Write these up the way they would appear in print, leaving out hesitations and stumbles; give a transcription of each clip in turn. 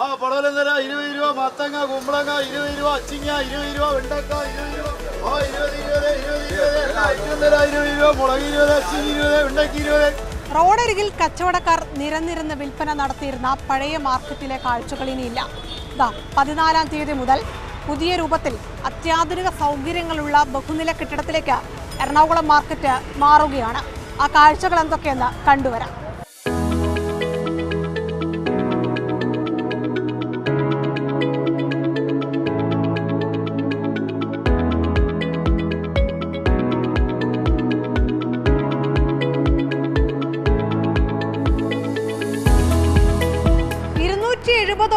ആ പടവലം തരാം 20 രൂപ, മത്തങ്ങ കുമ്പളങ്ങ 20 രൂപ, അച്ചിങ്ങ 20 രൂപ, വെണ്ടക്ക 20 രൂപ, 20 രൂപ, മുളക് 20, അച്ചിങ്ങ 20, വെണ്ടക്ക 20. റോഡരികിൽ കച്ചവടക്കാർ നിരന്നിരുന്ന് വിൽപ്പന നടത്തിയിരുന്ന പഴയ മാർക്കറ്റിലെ കാഴ്ചകൾ ഇനിയില്ല. 14-ാം തീയതി മുതൽ പുതിയ രൂപത്തിൽ അത്യാധുനിക സൗകര്യങ്ങളുള്ള ബഹുനില കെട്ടിടത്തിലേക്ക് എറണാകുളം മാർക്കറ്റ് മാറുകയാണ്. ആ കാഴ്ചകൾ എന്തൊക്കെയെന്ന് കണ്ടുവരാം.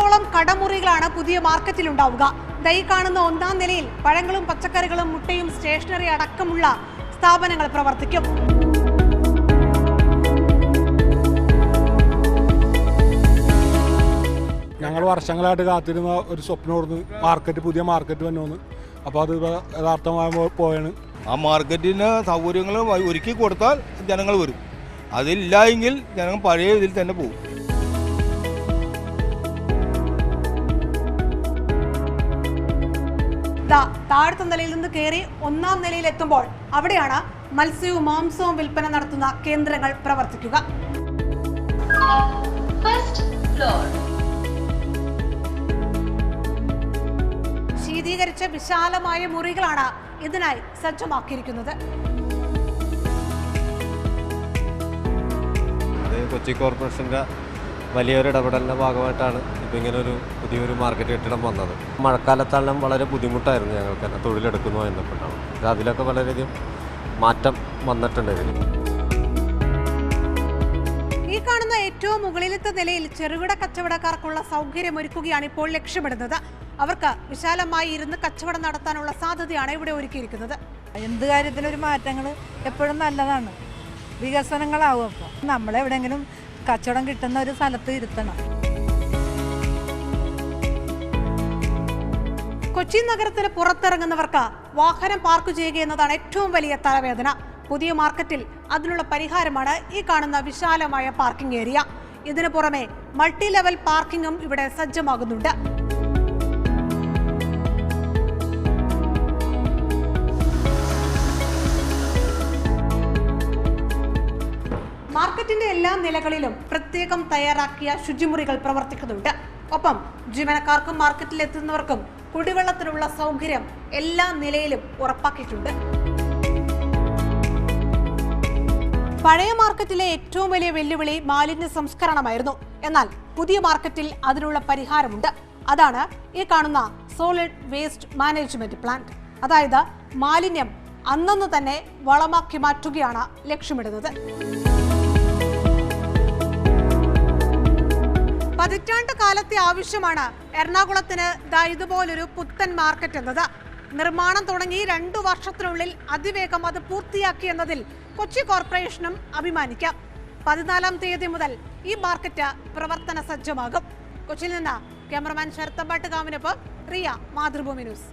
ോളം കടമുറികളാണ് പുതിയ മാർക്കറ്റിൽ ഉണ്ടാവുക. ഈ കാണുന്ന 1-ാം നിലയിൽ പഴങ്ങളും പച്ചക്കറികളും മുട്ടയും സ്റ്റേഷനറി അടക്കമുള്ള സ്ഥാപനങ്ങൾ പ്രവർത്തിക്കും. ഞങ്ങൾ വർഷങ്ങളായിട്ട് കാത്തിരുന്ന ഒരു സ്വപ്നമായിരുന്നു മാർക്കറ്റ്, പുതിയ മാർക്കറ്റ് വന്നു. അപ്പോൾ അത് യഥാർത്ഥമായി പോയാണ്. ആ മാർക്കറ്റിന് സൗകര്യങ്ങൾ ഒരുക്കി കൊടുത്താൽ ജനങ്ങൾ വരും. അതില്ല എങ്കിൽ ജനങ്ങൾ പഴയ ഇതിൽ തന്നെ പോകും. താഴത്തെ നിലയിൽ നിന്ന് കയറി 1-ാം നിലയിൽ എത്തുമ്പോൾ അവിടെയാണ് മത്സ്യവും മാംസവും വിൽപ്പന നടത്തുന്ന കേന്ദ്രങ്ങൾ പ്രവർത്തിക്കുക. ശീതീകരിച്ച വിശാലമായ മുറികളാണ് ഇതിനായി സജ്ജമാക്കിയിരിക്കുന്നത്. കൊച്ചി കോർപ്പറേഷൻ്റെ വലിയൊരു ഇടപെടലിൻ്റെ ഭാഗമായിട്ടാണ് ഇപ്പോൾ ഇങ്ങനെ ഒരു പുതിയൊരു മാർക്കറ്റ് കെട്ടിടം വന്നത്. മഴക്കാലത്തെല്ലാം വളരെ ബുദ്ധിമുട്ടായിരുന്നു ഞങ്ങൾക്ക് തന്നെ തൊഴിലെടുക്കുന്നു എന്നപ്പെട്ടാണ്. അതിലൊക്കെ വളരെയധികം മാറ്റം വന്നിട്ടുണ്ട് ഇതിൽ. ഈ കാണുന്ന ഏറ്റവും മുകളിലത്തെ നിലയിൽ ചെറുകിട കച്ചവടക്കാർക്കുള്ള സൗകര്യമൊരുക്കുകയാണ് ഇപ്പോൾ ലക്ഷ്യമിടുന്നത്. അവർക്ക് വിശാലമായി ഇരുന്ന് കച്ചവടം നടത്താനുള്ള സാധ്യതയാണ് ഇവിടെ ഒരുക്കിയിരിക്കുന്നത്. എന്ത് കാര്യത്തിനൊരു മാറ്റങ്ങൾ എപ്പോഴും നല്ലതാണ്. വികസനങ്ങളാവും. അപ്പോൾ നമ്മളെവിടെയെങ്കിലും കച്ചവടം കിട്ടുന്ന ഒരു സ്ഥലത്ത് ഇരുത്തണം. കൊച്ചി നഗരത്തിന് പുറത്തിറങ്ങുന്നവർക്ക് വാഹനം പാർക്ക് ചെയ്യുക എന്നതാണ് ഏറ്റവും വലിയ തലവേദന. പുതിയ മാർക്കറ്റിൽ അതിനുള്ള പരിഹാരമാണ് ഈ കാണുന്ന വിശാലമായ പാർക്കിംഗ് ഏരിയ. ഇതിനു പുറമെ മൾട്ടി ലെവൽ പാർക്കിംഗും ഇവിടെ സജ്ജമാകുന്നുണ്ട്. മാർക്കറ്റിന്റെ എല്ലാ നിലകളിലും പ്രത്യേകം തയ്യാറാക്കിയ ശുചിമുറികൾ പ്രവർത്തിക്കുന്നുണ്ട്. ഒപ്പം ജീവനക്കാർക്കും മാർക്കറ്റിൽ എത്തുന്നവർക്കും കുടിവെള്ളത്തിനുള്ള സൗകര്യം എല്ലാ നിലയിലും ഉറപ്പാക്കിയിട്ടുണ്ട്. പഴയ മാർക്കറ്റിലെ ഏറ്റവും വലിയ വെല്ലുവിളി മാലിന്യ സംസ്കരണമായിരുന്നു. എന്നാൽ പുതിയ മാർക്കറ്റിൽ അതിനുള്ള പരിഹാരമുണ്ട്. അതാണ് ഈ കാണുന്ന സോളിഡ് വേസ്റ്റ് മാനേജ്മെന്റ് പ്ലാന്റ്. അതായത് മാലിന്യം അന്നന്ന് തന്നെ വളമാക്കി മാറ്റുകയാണ് ലക്ഷ്യമിടുന്നത്. പതിറ്റാണ്ട് കാലത്തെ ആവശ്യമാണ് എറണാകുളത്തിന് ഇതുപോലൊരു പുത്തൻ മാർക്കറ്റ് എന്നത്. നിർമ്മാണം തുടങ്ങി 2 വർഷത്തിനുള്ളിൽ അതിവേഗം അത് പൂർത്തിയാക്കി എന്നതിൽ കൊച്ചി കോർപ്പറേഷനും അഭിമാനിക്കാം. 14-ാം തീയതി മുതൽ ഈ മാർക്കറ്റ് പ്രവർത്തന സജ്ജമാകും. കൊച്ചിയിൽ നിന്ന് ക്യാമറമാൻ ശരത്തമ്പാട്ടുകാവിനൊപ്പം റിയ, മാതൃഭൂമി ന്യൂസ്.